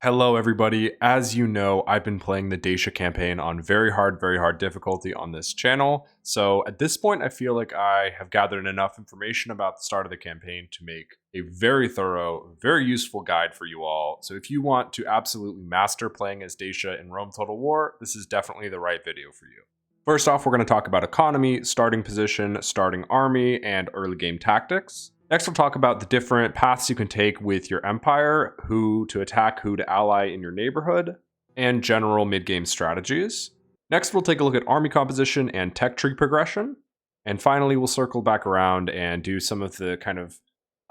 Hello everybody, as you know, I've been playing the Dacia campaign on very hard difficulty on this channel. So at this point, I feel like I have gathered enough information about the start of the campaign to make a very thorough, very useful guide for you all. So if you want to absolutely master playing as Dacia in Rome Total War, this is definitely the right video for you. First off, we're going to talk about economy, starting position, starting army, and early game tactics. Next, we'll talk about the different paths you can take with your empire, who to attack, who to ally in your neighborhood, and general mid-game strategies. Next, we'll take a look at army composition and tech tree progression. And finally, we'll circle back around and do some of the kind of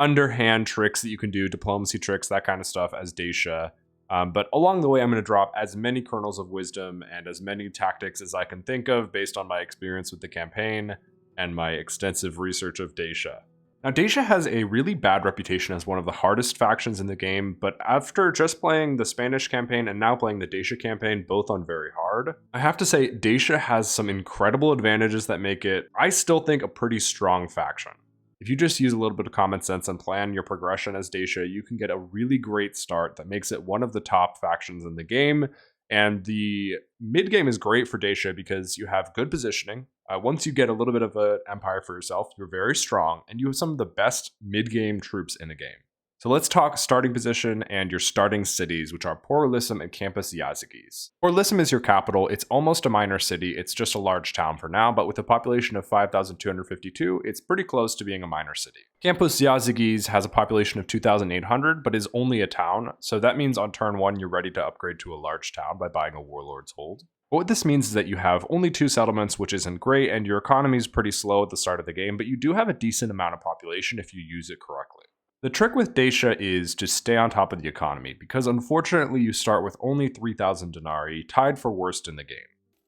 underhand tricks that you can do, diplomacy tricks, that kind of stuff as Dacia. But along the way, I'm going to drop as many kernels of wisdom and as many tactics as I can think of based on my experience with the campaign and my extensive research of Dacia. Now, Dacia has a really bad reputation as one of the hardest factions in the game, but after just playing the Spanish campaign and now playing the Dacia campaign, both on very hard, I have to say Dacia has some incredible advantages that make it, I still think, a pretty strong faction. If you just use a little bit of common sense and plan your progression as Dacia, you can get a really great start that makes it one of the top factions in the game. And the mid-game is great for Dacia because you have good positioning. Once you get a little bit of an empire for yourself, you're very strong, and you have some of the best mid-game troops in the game. So let's talk starting position and your starting cities, which are Porlissim and Campus Yazigis. Porlissim is your capital. It's almost a minor city. It's just a large town for now, but with a population of 5,252, it's pretty close to being a minor city. Campus Yazigis has a population of 2,800, but is only a town, so that means on turn 1 you're ready to upgrade to a large town by buying a Warlord's Hold. What this means is that you have only 2 settlements, which isn't great, and your economy is pretty slow at the start of the game, but you do have a decent amount of population if you use it correctly. The trick with Dacia is to stay on top of the economy, because unfortunately you start with only 3,000 denarii, tied for worst in the game.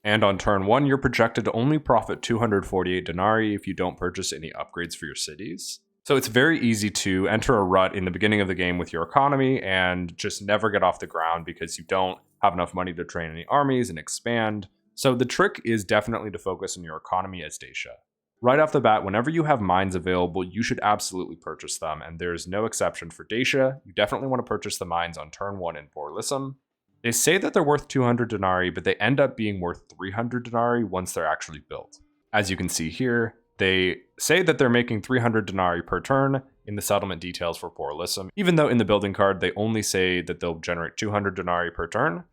And on turn 1, you're projected to only profit 248 denarii if you don't purchase any upgrades for your cities. So it's very easy to enter a rut in the beginning of the game with your economy and just never get off the ground because you don't have enough money to train any armies and expand. So the trick is definitely to focus on your economy as Dacia. Right off the bat, whenever you have mines available, you should absolutely purchase them, and there's no exception for Dacia. You definitely want to purchase the mines on turn 1 in Porlissim. They say that they're worth 200 denarii, but they end up being worth 300 denarii once they're actually built. As you can see here, they say that they're making 300 denarii per turn in the settlement details for Porlissim, even though in the building card they only say that they'll generate 200 denarii per turn.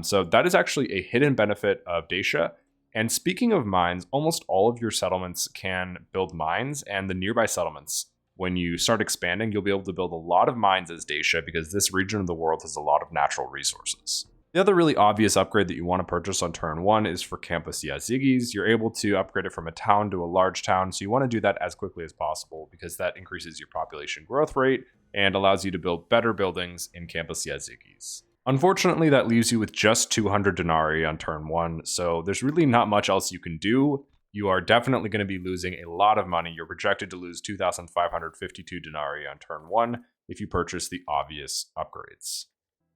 So that is actually a hidden benefit of Dacia. And speaking of mines, almost all of your settlements can build mines, and the nearby settlements, when you start expanding, you'll be able to build a lot of mines as Dacia because this region of the world has a lot of natural resources. The other really obvious upgrade that you want to purchase on turn 1 is for Campus Yazigis. You're able to upgrade it from a town to a large town, so you want to do that as quickly as possible because that increases your population growth rate and allows you to build better buildings in Campus Yazigis. Unfortunately, that leaves you with just 200 denarii on turn 1, so there's really not much else you can do. You are definitely going to be losing a lot of money. You're projected to lose 2,552 denarii on turn 1 if you purchase the obvious upgrades.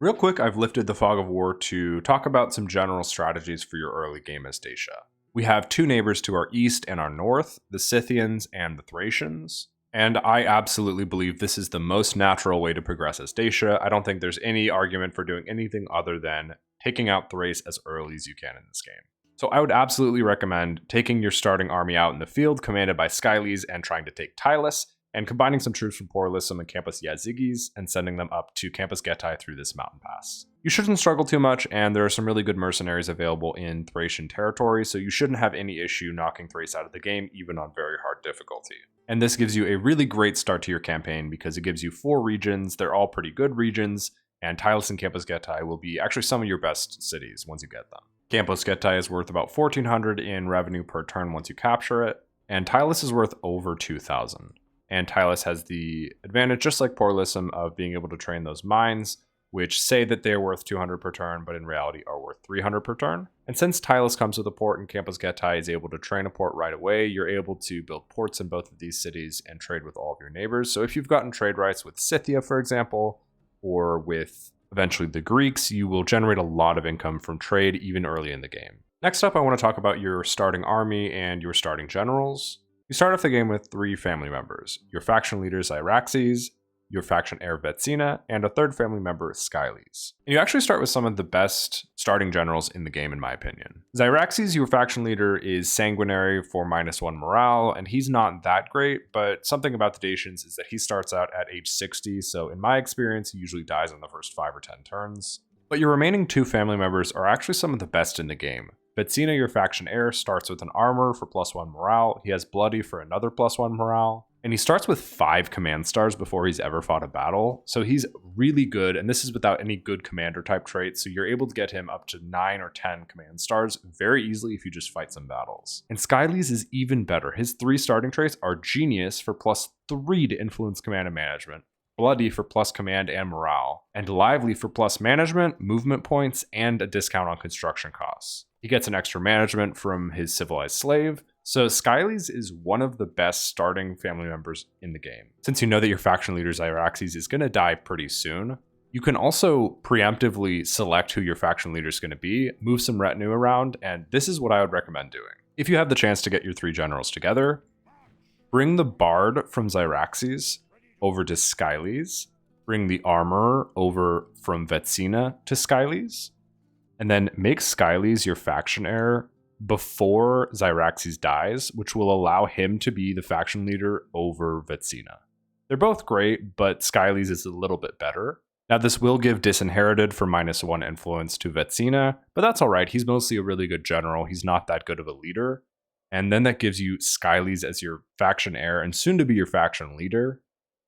Real quick, I've lifted the Fog of War to talk about some general strategies for your early game as Dacia. We have 2 neighbors to our east and our north, the Scythians and the Thracians. And I absolutely believe this is the most natural way to progress as Dacia. I don't think there's any argument for doing anything other than taking out Thrace as early as you can in this game. So I would absolutely recommend taking your starting army out in the field, commanded by Skyles, and trying to take Tylus, and combining some troops from Porlissim and Campus Yazigis, and sending them up to Campus Getae through this mountain pass. You shouldn't struggle too much, and there are some really good mercenaries available in Thracian territory, so you shouldn't have any issue knocking Thrace out of the game, even on very hard difficulty. And this gives you a really great start to your campaign because it gives you 4 regions. They're all pretty good regions, and Tylus and Campus Getae will be actually some of your best cities once you get them. Campus Getae is worth about 1,400 in revenue per turn once you capture it, and Tylus is worth over 2,000. And Tylus has the advantage, just like Porlissim, of being able to train those mines, which say that they're worth 200 per turn, but in reality are worth 300 per turn. And since Tylus comes with a port and Campus Getae is able to train a port right away, you're able to build ports in both of these cities and trade with all of your neighbors. So if you've gotten trade rights with Scythia, for example, or with eventually the Greeks, you will generate a lot of income from trade even early in the game. Next up, I want to talk about your starting army and your starting generals. You start off the game with 3 family members, your faction leaders Iraxes, your faction heir Vetsina, and a third family member Skyles. And you actually start with some of the best starting generals in the game, in my opinion. Zyraxes, your faction leader, is sanguinary for -1 morale, and he's not that great, but something about the Dacians is that he starts out at age 60, so in my experience, he usually dies in the first 5 or 10 turns. But your remaining 2 family members are actually some of the best in the game. Vetsina, your faction heir, starts with an armor for +1 morale, he has bloody for another +1 morale, and he starts with 5 command stars before he's ever fought a battle, so he's really good, and this is without any good commander type traits, so you're able to get him up to 9 or 10 command stars very easily if you just fight some battles. And Skyles is even better. His 3 starting traits are Genius for +3 to influence command and management, Bloody for plus command and morale, and Lively for plus management, movement points, and a discount on construction costs. He gets an extra management from his civilized slave, so Skyles is one of the best starting family members in the game. Since you know that your faction leader Zyraxes is going to die pretty soon, you can also preemptively select who your faction leader is going to be, move some retinue around, and this is what I would recommend doing. If you have the chance to get your 3 generals together, bring the Bard from Zyraxes over to Skyles, bring the Armorer over from Vetsina to Skyles, and then make Skyles your faction heir before Zyraxes dies, which will allow him to be the faction leader over Vetsina. They're both great, but Skyles is a little bit better. Now, this will give Disinherited for -1 influence to Vetsina, but that's alright. He's mostly a really good general. He's not that good of a leader. And then that gives you Skyles as your faction heir and soon to be your faction leader,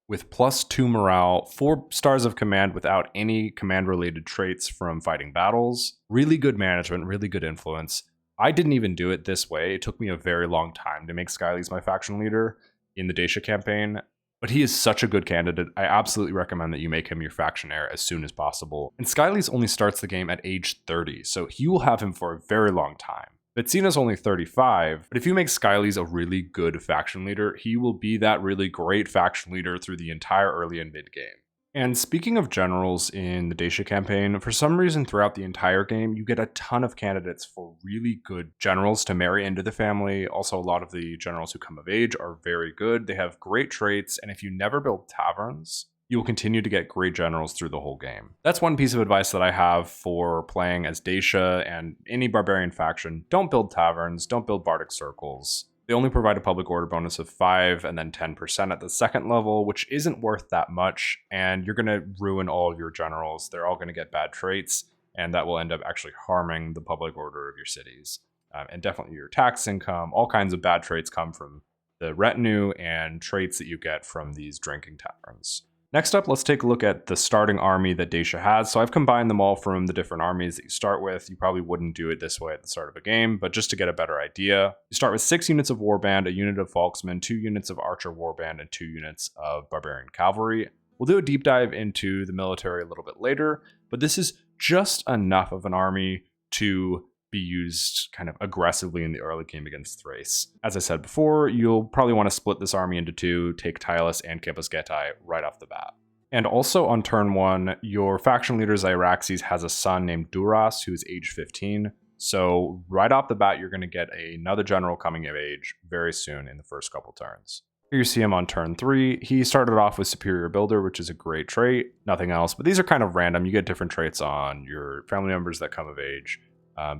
with +2 morale, 4 stars of command without any command-related traits from fighting battles, really good management, really good influence. I didn't even do it this way. It took me a very long time to make Skyles my faction leader in the Dacia campaign, but he is such a good candidate. I absolutely recommend that you make him your faction heir as soon as possible. And Skyles only starts the game at age 30, so you will have him for a very long time. Vetsina's only 35, but if you make Skyles a really good faction leader, he will be that really great faction leader through the entire early and mid game. And speaking of generals in the Dacia campaign, for some reason throughout the entire game, you get a ton of candidates for really good generals to marry into the family. Also, a lot of the generals who come of age are very good. They have great traits, and if you never build taverns, you will continue to get great generals through the whole game. That's one piece of advice that I have for playing as Dacia and any barbarian faction. Don't build taverns, don't build bardic circles. They only provide a public order bonus of 5 and then 10% at the second level, which isn't worth that much, and you're going to ruin all of your generals. They're all going to get bad traits, and that will end up actually harming the public order of your cities. And definitely your tax income, all kinds of bad traits come from the retinue and traits that you get from these drinking taverns. Next up, let's take a look at the starting army that Dacia has. So I've combined them all from the different armies that you start with. You probably wouldn't do it this way at the start of a game, but just to get a better idea, you start with 6 units of Warband, a unit of Falksmen, 2 units of Archer Warband, and 2 units of Barbarian Cavalry. We'll do a deep dive into the military a little bit later, but this is just enough of an army to be used kind of aggressively in the early game against Thrace. As I said before, you'll probably want to split this army into 2, take Tylus and Campus Getae right off the bat. And also on turn 1, your faction leader Zyraxes has a son named Duras who is age 15. So right off the bat, you're going to get another general coming of age very soon in the first couple turns. Here you see him on turn 3. He started off with Superior Builder, which is a great trait, nothing else. But these are kind of random. You get different traits on your family members that come of age.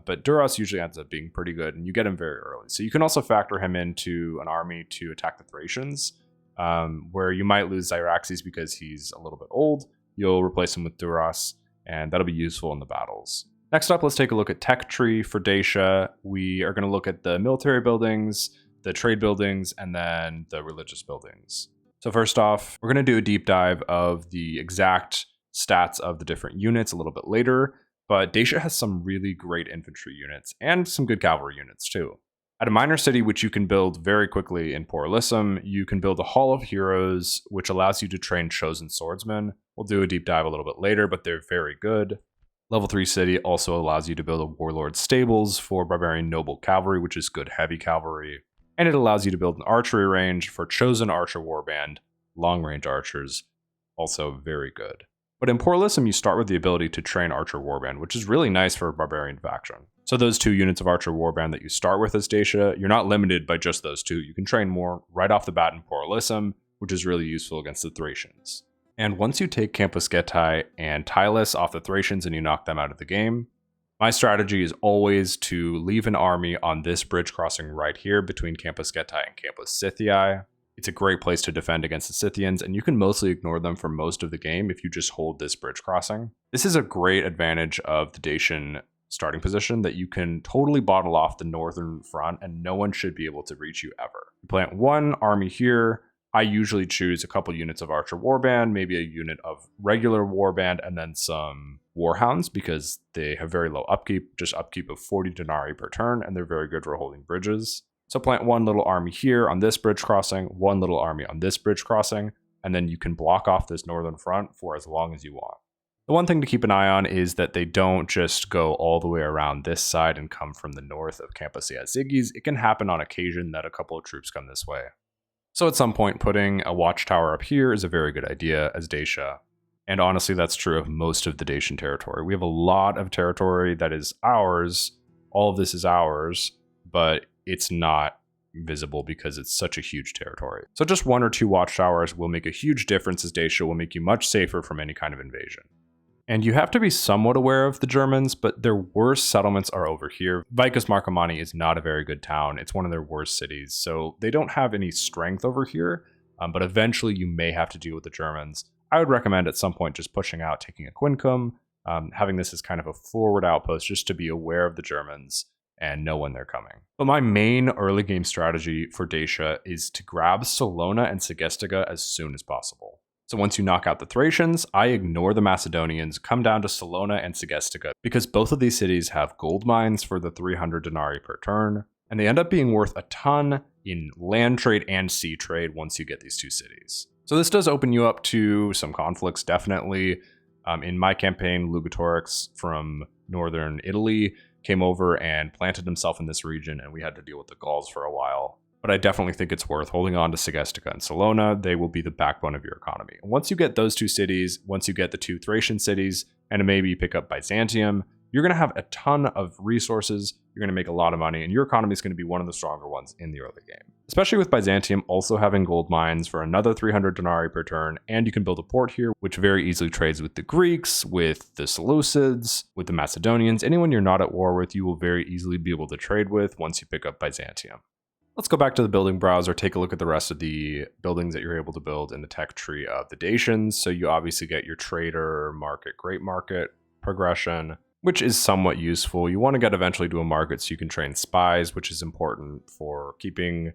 But Duras usually ends up being pretty good, and you get him very early. So you can also factor him into an army to attack the Thracians, where you might lose Zyraxes because he's a little bit old. You'll replace him with Duras, and that'll be useful in the battles. Next up, let's take a look at Tech Tree for Dacia. We are going to look at the military buildings, the trade buildings, and then the religious buildings. So first off, we're going to do a deep dive of the exact stats of the different units a little bit later. But Dacia has some really great infantry units and some good cavalry units too. At a minor city, which you can build very quickly in Poralisum, you can build a Hall of Heroes, which allows you to train chosen swordsmen. We'll do a deep dive a little bit later, but they're very good. Level 3 city also allows you to build a Warlord Stables for Barbarian Noble Cavalry, which is good heavy cavalry. And it allows you to build an archery range for chosen Archer Warband, long-range archers, also very good. But in Poralisum, you start with the ability to train Archer Warband, which is really nice for a barbarian faction. So those 2 units of Archer Warband that you start with as Dacia, you're not limited by just those 2. You can train more right off the bat in Poralisum, which is really useful against the Thracians. And once you take Campus Getai and Tylus off the Thracians and you knock them out of the game, my strategy is always to leave an army on this bridge crossing right here between Campus Getai and Campus Scythii. It's a great place to defend against the Scythians, and you can mostly ignore them for most of the game if you just hold this bridge crossing. This is a great advantage of the Dacian starting position, that you can totally bottle off the northern front and no one should be able to reach you ever. You plant one army here. I usually choose a couple units of Archer Warband, maybe a unit of regular Warband, and then some Warhounds because they have very low upkeep, just upkeep of 40 denarii per turn, and they're very good for holding bridges. So plant one little army here on this bridge crossing, one little army on this bridge crossing, and then you can block off this northern front for as long as you want. The one thing to keep an eye on is that they don't just go all the way around this side and come from the north of Campus Ziggies. It can happen on occasion that a couple of troops come this way. So at some point, putting a watchtower up here is a very good idea as Dacia. And honestly, that's true of most of the Dacian territory. We have a lot of territory that is ours. All of this is ours, but it's not visible because it's such a huge territory. So just one or two watchtowers will make a huge difference as Dacia will make you much safer from any kind of invasion. And you have to be somewhat aware of the Germans, but their worst settlements are over here. Vicus Marcomanni is not a very good town. It's one of their worst cities, so they don't have any strength over here, but eventually you may have to deal with the Germans. I would recommend at some point just pushing out, taking a Quincum, having this as kind of a forward outpost just to be aware of the Germans and know when they're coming. But my main early game strategy for Dacia is to grab Salona and Segestiga as soon as possible. So once you knock out the Thracians, I ignore the Macedonians, come down to Salona and Segestiga, because both of these cities have gold mines for the 300 denarii per turn, and they end up being worth a ton in land trade and sea trade once you get these two cities. So this does open you up to some conflicts, definitely. In my campaign, Lugotorix from northern Italy came over and planted himself in this region, and we had to deal with the Gauls for a while. But I definitely think it's worth holding on to Segestiga and Salona. They will be the backbone of your economy. And once you get those two cities, once you get the two Thracian cities, and maybe pick up Byzantium, you're going to have a ton of resources, you're going to make a lot of money, and your economy is going to be one of the stronger ones in the early game. Especially with Byzantium also having gold mines for another 300 denarii per turn, and you can build a port here, which very easily trades with the Greeks, with the Seleucids, with the Macedonians. Anyone you're not at war with, you will very easily be able to trade with once you pick up Byzantium. Let's go back to the building browser, take a look at the rest of the buildings that you're able to build in the tech tree of the Dacians. So you obviously get your trader, market, great market progression, which is somewhat useful. You want to get eventually to a market so you can train spies, which is important for keeping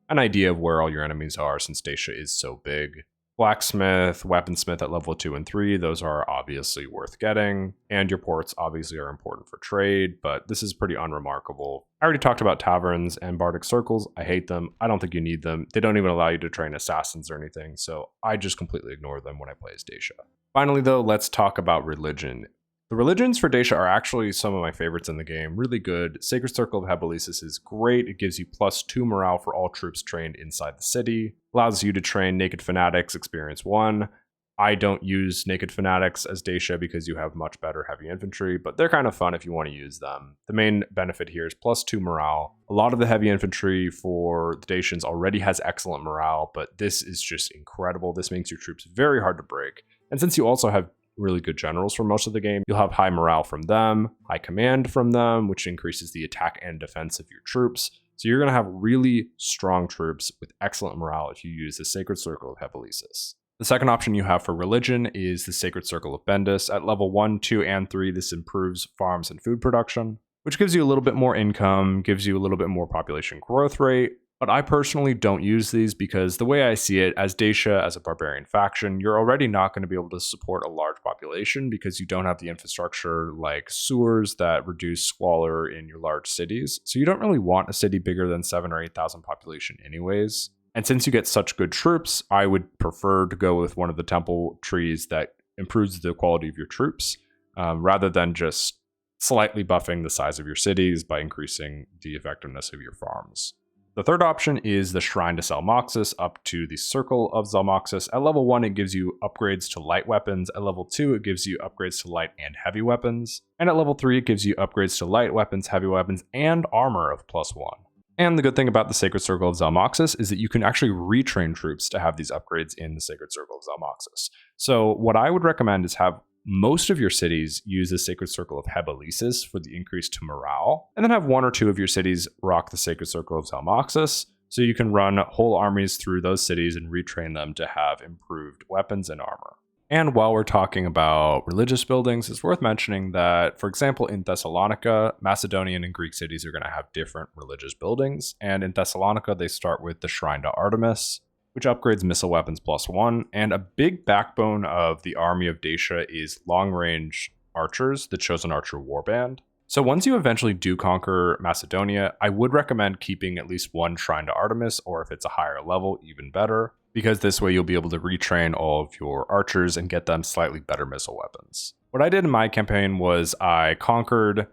an idea of where all your enemies are since Dacia is so big. Blacksmith, weaponsmith at level 2 and 3, those are obviously worth getting. And your ports obviously are important for trade, but this is pretty unremarkable. I already talked about taverns and bardic circles. I hate them. I don't think you need them. They don't even allow you to train assassins or anything, so I just completely ignore them when I play as Dacia. Finally though, let's talk about religion. The religions for Dacia are actually some of my favorites in the game. Really good. Sacred Circle of Habilis is great. It gives you +2 morale for all troops trained inside the city. Allows you to train Naked Fanatics Experience 1. I don't use Naked Fanatics as Dacia because you have much better heavy infantry, but they're kind of fun if you want to use them. The main benefit here is +2 morale. A lot of the heavy infantry for the Dacians already has excellent morale, but this is just incredible. This makes your troops very hard to break. And since you also have really good generals for most of the game, you'll have high morale from them, high command from them, which increases the attack and defense of your troops. So you're going to have really strong troops with excellent morale if you use the Sacred Circle of Habilis. The second option you have for religion is the Sacred Circle of Bendis. At level 1, 2, and 3, this improves farms and food production, which gives you a little bit more income, gives you a little bit more population growth rate. But I personally don't use these because the way I see it, as Dacia, as a barbarian faction, you're already not going to be able to support a large population because you don't have the infrastructure like sewers that reduce squalor in your large cities. So you don't really want a city bigger than 7,000 or 8,000 population anyways. And since you get such good troops, I would prefer to go with one of the temple trees that improves the quality of your troops, rather than just slightly buffing the size of your cities by increasing the effectiveness of your farms. The third option is the Shrine to Zalmoxis up to the Circle of Zalmoxis. At level 1, it gives you upgrades to light weapons. At level 2, it gives you upgrades to light and heavy weapons. And at level 3, it gives you upgrades to light weapons, heavy weapons, and armor of +1. And the good thing about the Sacred Circle of Zalmoxis is that you can actually retrain troops to have these upgrades in the Sacred Circle of Zalmoxis. So what I would recommend is have most of your cities use the Sacred Circle of Hebelesis for the increase to morale, and then have one or two of your cities rock the Sacred Circle of Zalmoxis, so you can run whole armies through those cities and retrain them to have improved weapons and armor. And while we're talking about religious buildings, it's worth mentioning that, for example, in Thessalonica, Macedonian and Greek cities are going to have different religious buildings. And in Thessalonica, they start with the Shrine to Artemis, which upgrades missile weapons +1. And a big backbone of the army of Dacia is long-range archers, the Chosen Archer Warband. So once you eventually do conquer Macedonia, I would recommend keeping at least one Shrine to Artemis, or if it's a higher level, even better, because this way you'll be able to retrain all of your archers and get them slightly better missile weapons. What I did in my campaign was I conquered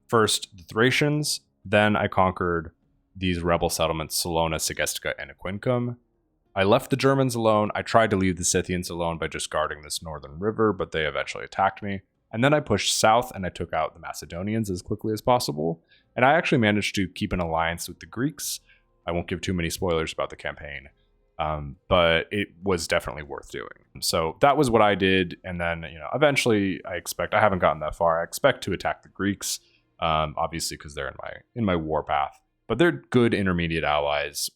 first the Thracians, then I conquered these rebel settlements, Salona, Segestica, and Aquincum. I left the Germans alone. I tried to leave the Scythians alone by just guarding this northern river, but they eventually attacked me. And then I pushed south and I took out the Macedonians as quickly as possible. And I actually managed to keep an alliance with the Greeks. I won't give too many spoilers about the campaign, but it was definitely worth doing. So that was what I did. And then, eventually I haven't gotten that far. I expect to attack the Greeks, obviously because they're in my warpath, but they're good intermediate allies.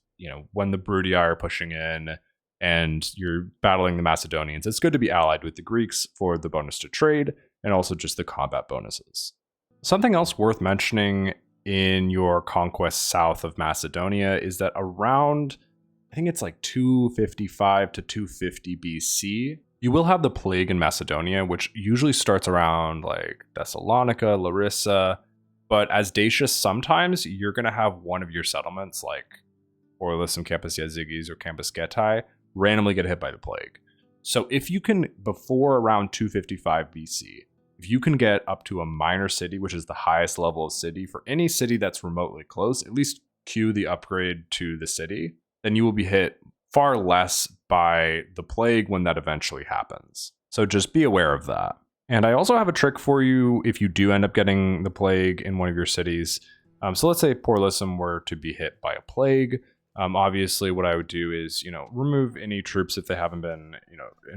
When the Brudii are pushing in and you're battling the Macedonians, it's good to be allied with the Greeks for the bonus to trade and also just the combat bonuses. Something else worth mentioning in your conquest south of Macedonia is that around, I think it's like 255 to 250 BC, you will have the plague in Macedonia, which usually starts around like Thessalonica, Larissa, but as Dacia, sometimes you're going to have one of your settlements like Orlis and Campus Yazigis or Campus Getae randomly get hit by the plague. So if you can, before around 255 BC, if you can get up to a minor city, which is the highest level of city, for any city that's remotely close, at least queue the upgrade to the city, then you will be hit far less by the plague when that eventually happens. So just be aware of that. And I also have a trick for you if you do end up getting the plague in one of your cities. So let's say Porlisum were to be hit by a plague. Obviously, what I would do is, remove any troops if they haven't been,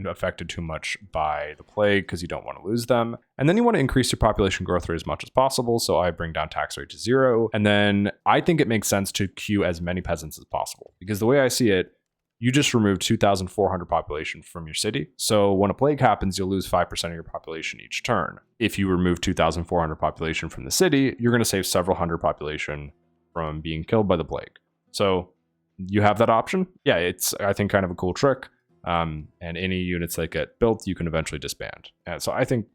affected too much by the plague, because you don't want to lose them. And then you want to increase your population growth rate as much as possible. So I bring down tax rate to 0. And then I think it makes sense to queue as many peasants as possible, because the way I see it, you just removed 2,400 population from your city. So when a plague happens, you'll lose 5% of your population each turn. If you remove 2,400 population from the city, you're going to save several hundred population from being killed by the plague. So you have that option. Yeah, it's, I think, kind of a cool trick. And any units that get built, you can eventually disband. And so I think,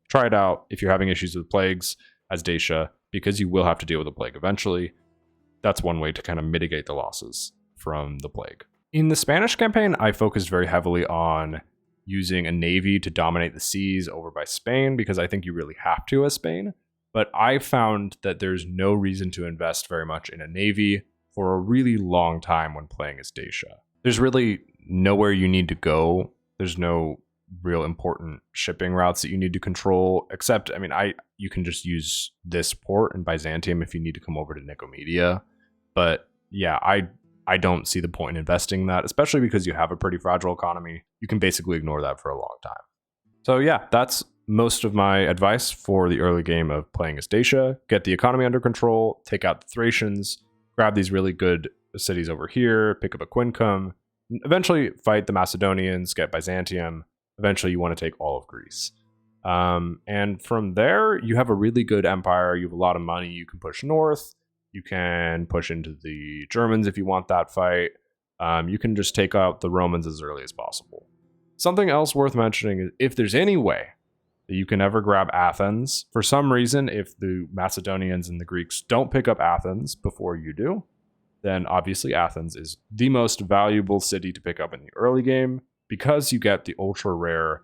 try it out if you're having issues with plagues as Dacia, because you will have to deal with a plague eventually. That's one way to kind of mitigate the losses from the plague. In the Spanish campaign, I focused very heavily on using a navy to dominate the seas over by Spain, because I think you really have to as Spain. But I found that there's no reason to invest very much in a navy for a really long time when playing as Dacia. There's really nowhere you need to go. There's no real important shipping routes that you need to control, except, you can just use this port in Byzantium if you need to come over to Nicomedia. But yeah, I don't see the point in investing in that, especially because you have a pretty fragile economy. You can basically ignore that for a long time. So yeah, that's most of my advice for the early game of playing as Dacia. Get the economy under control, take out the Thracians, grab these really good cities over here, pick up Aquincum, eventually fight the Macedonians, get Byzantium. Eventually you want to take all of Greece. And from there, you have a really good empire. You have a lot of money. You can push north. You can push into the Germans if you want that fight. You can just take out the Romans as early as possible. Something else worth mentioning is if there's any way that you can ever grab Athens, for some reason, if the Macedonians and the Greeks don't pick up Athens before you do, then obviously Athens is the most valuable city to pick up in the early game, because you get the ultra rare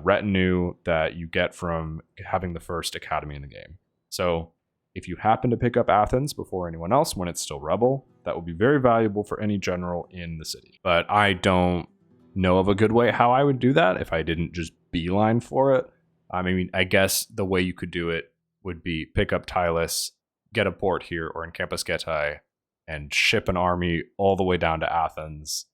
retinue that you get from having the first academy in the game. So if you happen to pick up Athens before anyone else when it's still rebel, that will be very valuable for any general in the city. But I don't know of a good way how I would do that if I didn't just beeline for it. I guess the way you could do it would be pick up Tylis, get a port here or in Campus Getae, and ship an army all the way down to Athens.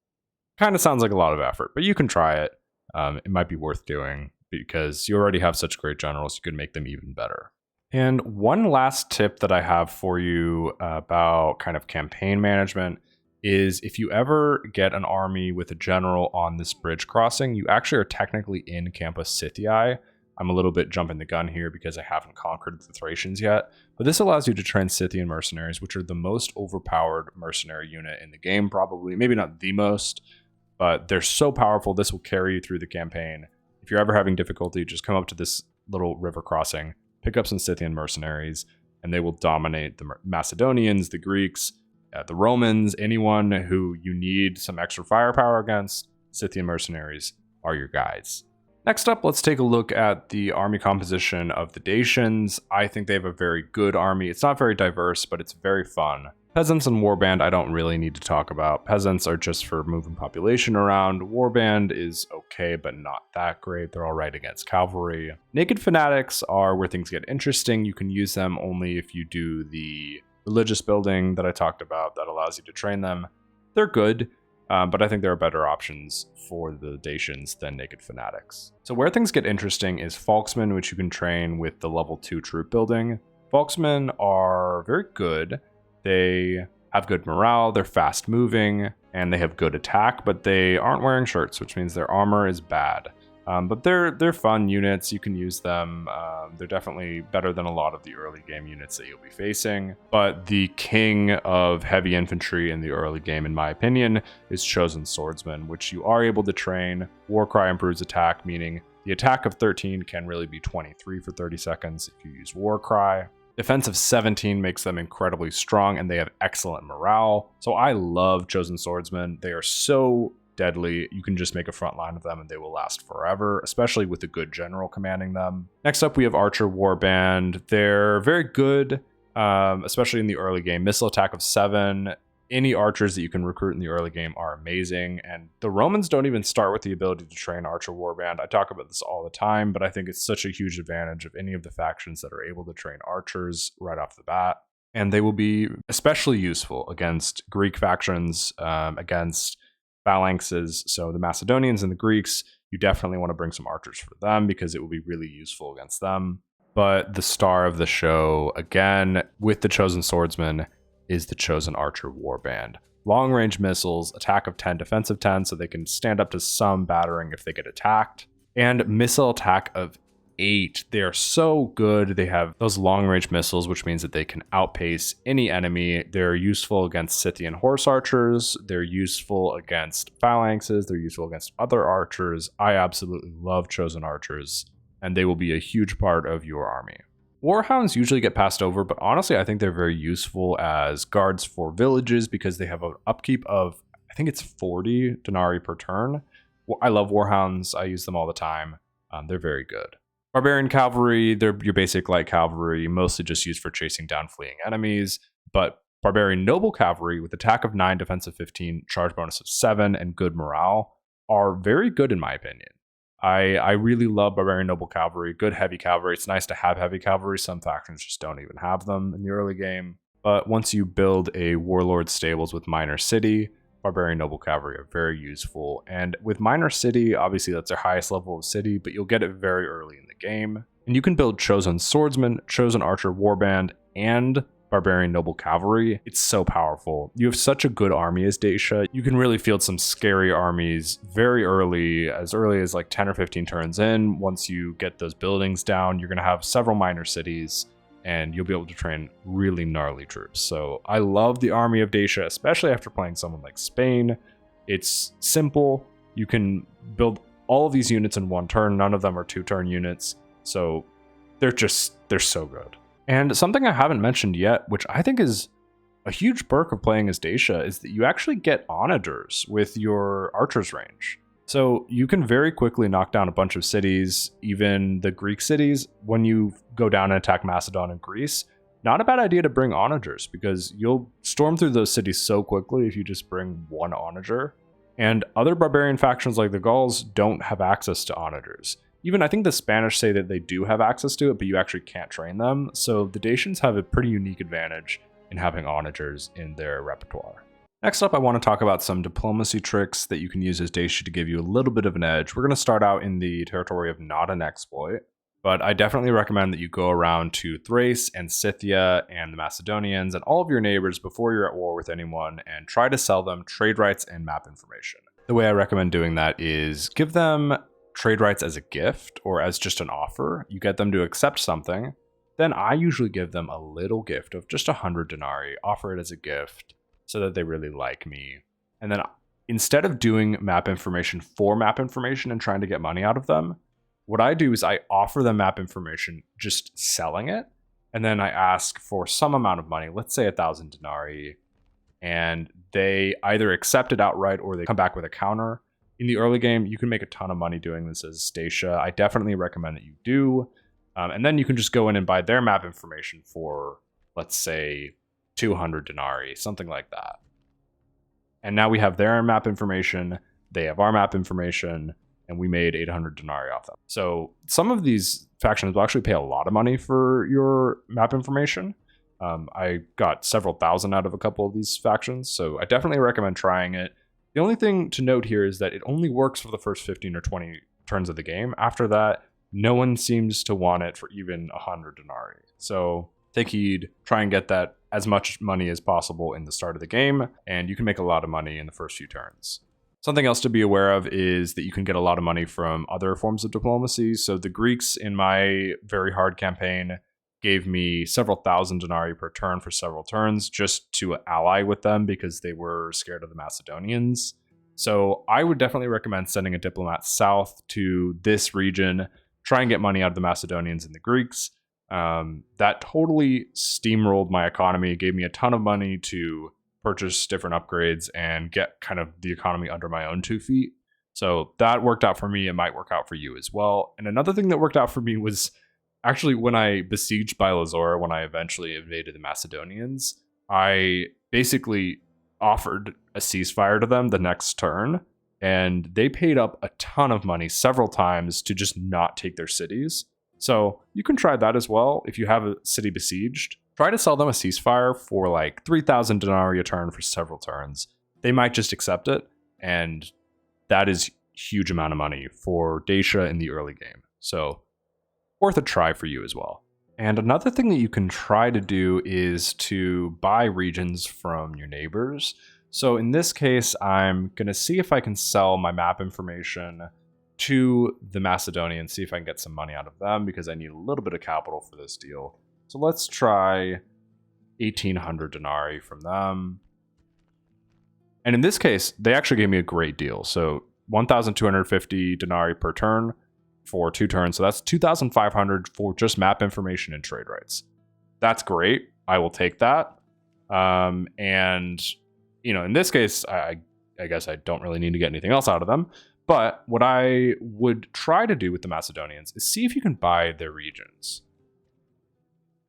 Kind of sounds like a lot of effort, but you can try it. It might be worth doing because you already have such great generals, you could make them even better. And one last tip that I have for you about kind of campaign management is if you ever get an army with a general on this bridge crossing, you actually are technically in Campus Scythii. I'm a little bit jumping the gun here because I haven't conquered the Thracians yet, but this allows you to train Scythian mercenaries, which are the most overpowered mercenary unit in the game, probably. Maybe not the most, but they're so powerful, this will carry you through the campaign. If you're ever having difficulty, just come up to this little river crossing, pick up some Scythian mercenaries, and they will dominate the Macedonians, the Greeks, the Romans, anyone who you need some extra firepower against. Scythian mercenaries are your guys. Next up, let's take a look at the army composition of the Dacians. I think they have a very good army. It's not very diverse, but it's very fun. Peasants and Warband I don't really need to talk about. Peasants are just for moving population around. Warband is okay, but not that great. They're all right against cavalry. Naked Fanatics are where things get interesting. You can use them only if you do the religious building that I talked about that allows you to train them. They're good. But I think there are better options for the Dacians than Naked Fanatics. So where things get interesting is Folksmen, which you can train with the level 2 troop building. Folksmen are very good. They have good morale, they're fast moving, and they have good attack, but they aren't wearing shirts, which means their armor is bad. But they're fun units, you can use them. They're definitely better than a lot of the early game units that you'll be facing. But the king of heavy infantry in the early game, in my opinion, is Chosen Swordsman, which you are able to train. Warcry improves attack, meaning the attack of 13 can really be 23 for 30 seconds if you use Warcry. Defense of 17 makes them incredibly strong, and they have excellent morale. So I love Chosen Swordsmen. They are so deadly. You can just make a front line of them and they will last forever, especially with a good general commanding them. Next up, we have Archer Warband. They're very good, especially in the early game. Missile attack of 7. Any archers that you can recruit in the early game are amazing, and the Romans don't even start with the ability to train Archer Warband. I talk about this all the time, but I think it's such a huge advantage of any of the factions that are able to train archers right off the bat. And they will be especially useful against Greek factions, against phalanxes. So the Macedonians and the Greeks, you definitely want to bring some archers for them because it will be really useful against them. But the star of the show, again, with the Chosen Swordsman, is the Chosen Archer Warband. Long range missiles, attack of 10, defense of 10, so they can stand up to some battering if they get attacked. And missile attack of 8. They are so good. They have those long range missiles, which means that they can outpace any enemy. They're useful against Scythian horse archers. They're useful against phalanxes. They're useful against other archers. I absolutely love Chosen Archers, and they will be a huge part of your army. Warhounds usually get passed over, but honestly, I think they're very useful as guards for villages because they have an upkeep of, I think it's 40 denarii per turn. I love Warhounds. I use them all the time. They're very good. Barbarian Cavalry, they're your basic light cavalry, mostly just used for chasing down fleeing enemies. But Barbarian Noble Cavalry, with attack of 9, defense of 15, charge bonus of 7, and good morale, are very good in my opinion. I really love Barbarian Noble Cavalry, good heavy cavalry. It's nice to have heavy cavalry. Some factions just don't even have them in the early game. But once you build a Warlord Stables with Minor City, Barbarian Noble Cavalry are very useful. And with Minor City, obviously that's their highest level of city, but you'll get it very early in the game. And you can build Chosen Swordsman, Chosen Archer Warband, and Barbarian Noble Cavalry. It's so powerful. You have such a good army as Dacia. You can really field some scary armies very early as like 10 or 15 turns in. Once you get those buildings down, you're going to have several minor cities, and you'll be able to train really gnarly troops. So I love the army of Dacia, especially after playing someone like Spain. It's simple. You can build all of these units in one turn. None of them are 2-turn units. So they're so good. And something I haven't mentioned yet, which I think is a huge perk of playing as Dacia, is that you actually get onagers with your archer's range. So you can very quickly knock down a bunch of cities, even the Greek cities, when you go down and attack Macedon and Greece. Not a bad idea to bring onagers, because you'll storm through those cities so quickly if you just bring one onager. And other barbarian factions like the Gauls don't have access to onagers. Even I think the Spanish say that they do have access to it, but you actually can't train them. So the Dacians have a pretty unique advantage in having onagers in their repertoire. Next up, I want to talk about some diplomacy tricks that you can use as Dacia to give you a little bit of an edge. We're going to start out in the territory of not an exploit, but I definitely recommend that you go around to Thrace and Scythia and the Macedonians and all of your neighbors before you're at war with anyone and try to sell them trade rights and map information. The way I recommend doing that is give them trade rights as a gift or as just an offer. You get them to accept something. Then I usually give them a little gift of just 100 denarii, offer it as a gift so that they really like me. And then instead of doing map information for map information and trying to get money out of them, what I do is I offer them map information just selling it. And then I ask for some amount of money, let's say 1,000 denarii, and they either accept it outright or they come back with a counter. In the early game, you can make a ton of money doing this as Dacia. I definitely recommend that you do. And then you can just go in and buy their map information for, let's say, 200 denarii, something like that. And now we have their map information, they have our map information, and we made 800 denarii off them. So some of these factions will actually pay a lot of money for your map information. I got several thousand out of a couple of these factions, so I definitely recommend trying it. The only thing to note here is that it only works for the first 15 or 20 turns of the game. After that, no one seems to want it for even 100 denarii. So take heed, try and get that as much money as possible in the start of the game, and you can make a lot of money in the first few turns. Something else to be aware of is that you can get a lot of money from other forms of diplomacy. So the Greeks in my very hard campaign gave me several thousand denarii per turn for several turns just to ally with them because they were scared of the Macedonians. So I would definitely recommend sending a diplomat south to this region, try and get money out of the Macedonians and the Greeks. That totally steamrolled my economy, gave me a ton of money to purchase different upgrades and get kind of the economy under my own 2 feet. So that worked out for me. It might work out for you as well. And another thing that worked out for me was actually when I besieged Bylazora, when I eventually invaded the Macedonians, I basically offered a ceasefire to them the next turn, and they paid up a ton of money several times to just not take their cities. So you can try that as well. If you have a city besieged, try to sell them a ceasefire for like 3,000 denarii a turn for several turns. They might just accept it, and that is a huge amount of money for Dacia in the early game. So worth a try for you as well. And another thing that you can try to do is to buy regions from your neighbors. So in this case, I'm going to see if I can sell my map information to the Macedonians, see if I can get some money out of them because I need a little bit of capital for this deal. So let's try 1,800 denarii from them. And in this case, they actually gave me a great deal. So 1,250 denarii per turn for 2 turns. So that's 2,500 for just map information and trade rights. That's great. I will take that. And, you know, in this case, I guess I don't really need to get anything else out of them. But what I would try to do with the Macedonians is see if you can buy their regions.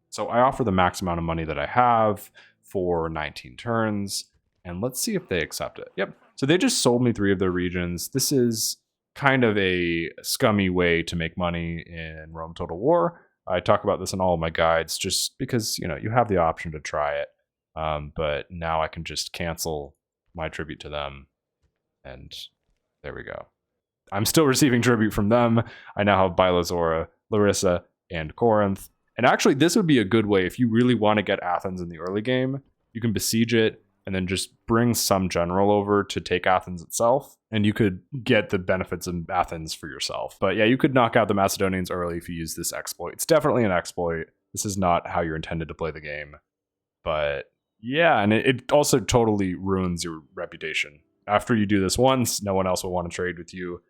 So I offer the max amount of money that I have for 19 turns. And let's see if they accept it. Yep. So they just sold me 3 of their regions. This is kind of a scummy way to make money in Rome Total War. I talk about this in all of my guides just because, you know, you have the option to try it. But now I can just cancel my tribute to them. And there we go. I'm still receiving tribute from them. I now have Bylazora, Larissa, and Corinth. And actually, this would be a good way if you really want to get Athens in the early game. You can besiege it and then just bring some general over to take Athens itself. And you could get the benefits of Athens for yourself. But yeah, you could knock out the Macedonians early if you use this exploit. It's definitely an exploit. This is not how you're intended to play the game. But yeah, and it also totally ruins your reputation. After you do this once, no one else will want to trade with you.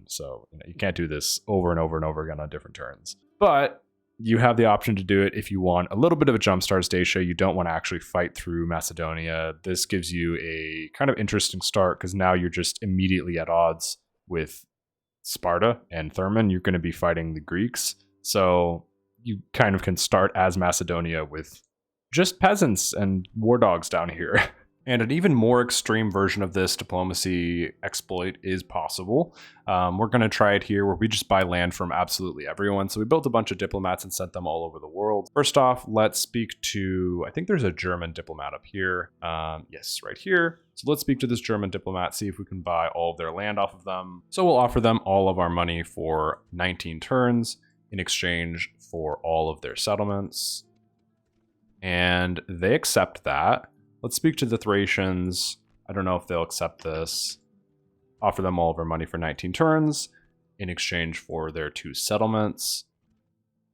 So you can't do this over and over and over again on different turns. But you have the option to do it if you want a little bit of a jumpstart Dacia. You don't want to actually fight through Macedonia. This gives you a kind of interesting start because now you're just immediately at odds with Sparta and Thermon. You're going to be fighting the Greeks. So you kind of can start as Macedonia with just peasants and war dogs down here. And an even more extreme version of this diplomacy exploit is possible. We're going to try it here where we just buy land from absolutely everyone. So we built a bunch of diplomats and sent them all over the world. First off, let's speak to, I think there's a German diplomat up here. Yes, right here. So let's speak to this German diplomat, see if we can buy all of their land off of them. So we'll offer them all of our money for 19 turns in exchange for all of their settlements. And they accept that. Let's speak to the Thracians. I don't know if they'll accept this. Offer them all of our money for 19 turns in exchange for their 2 settlements.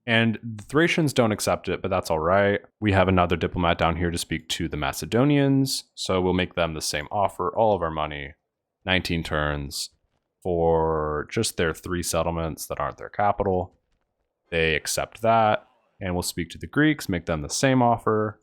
And the Thracians don't accept it, but that's all right. We have another diplomat down here to speak to the Macedonians. So we'll make them the same offer, all of our money, 19 turns for just their 3 settlements that aren't their capital. They accept that. And we'll speak to the Greeks, make them the same offer.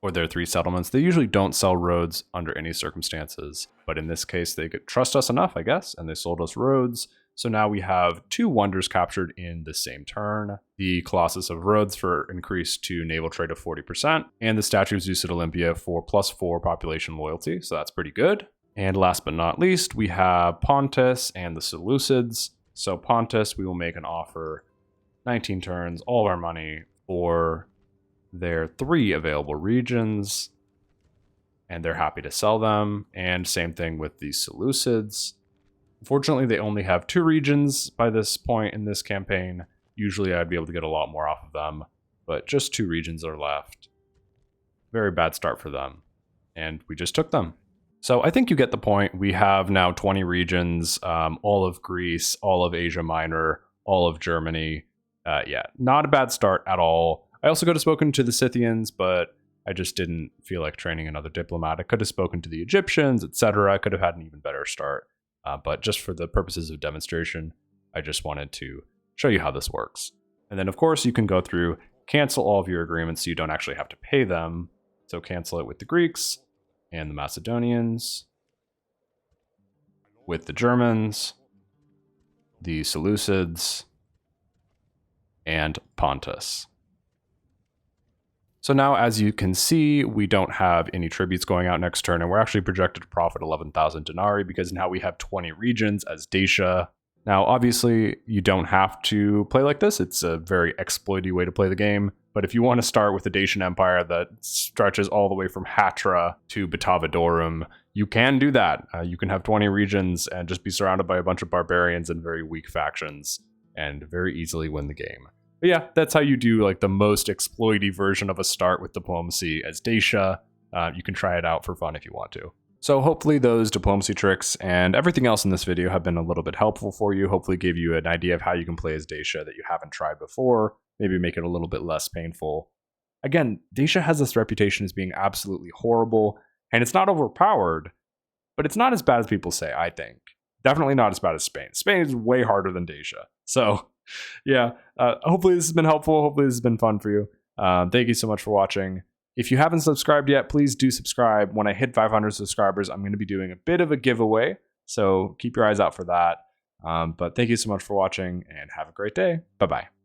Or their 3 settlements. They usually don't sell roads under any circumstances, but in this case they could trust us enough, I guess, and they sold us roads. So now we have 2 wonders captured in the same turn. The Colossus of Rhodes for increase to naval trade of 40%, and the Statue of Zeus at Olympia for +4 population loyalty, so that's pretty good. And last but not least, we have Pontus and the Seleucids. So Pontus, we will make an offer, 19 turns, all of our money for their 3 available regions, and they're happy to sell them. And same thing with the Seleucids. Unfortunately, they only have 2 regions by this point in this campaign. Usually I'd be able to get a lot more off of them, but just 2 regions are left. Very bad start for them, and we just took them. So I think you get the point. We have now 20 regions, all of Greece, all of Asia Minor, all of Germany. Yeah, not a bad start at all. I also could have spoken to the Scythians, but I just didn't feel like training another diplomat. I could have spoken to the Egyptians, etc. I could have had an even better start. But just for the purposes of demonstration, I just wanted to show you how this works. And then, of course, you can go through, cancel all of your agreements so you don't actually have to pay them. So cancel it with the Greeks and the Macedonians, with the Germans, the Seleucids, and Pontus. So now, as you can see, we don't have any tributes going out next turn, and we're actually projected to profit 11,000 denarii because now we have 20 regions as Dacia. Now, obviously, you don't have to play like this. It's a very exploity way to play the game. But if you want to start with the Dacian Empire that stretches all the way from Hatra to Batavodorum, you can do that. You can have 20 regions and just be surrounded by a bunch of barbarians and very weak factions and very easily win the game. But yeah, that's how you do like the most exploity version of a start with diplomacy as Dacia. You can try it out for fun if you want to. So hopefully those diplomacy tricks and everything else in this video have been a little bit helpful for you. Hopefully gave you an idea of how you can play as Dacia that you haven't tried before. Maybe make it a little bit less painful. Again, Dacia has this reputation as being absolutely horrible, and it's not overpowered, but it's not as bad as people say, I think. Definitely not as bad as Spain. Spain is way harder than Dacia. So yeah, hopefully this has been helpful. Hopefully this has been fun for you. Thank you so much for watching. If you haven't subscribed yet, please do subscribe. When I hit 500 subscribers, I'm going to be doing a bit of a giveaway, so keep your eyes out for that. But thank you so much for watching, and have a great day. Bye-bye.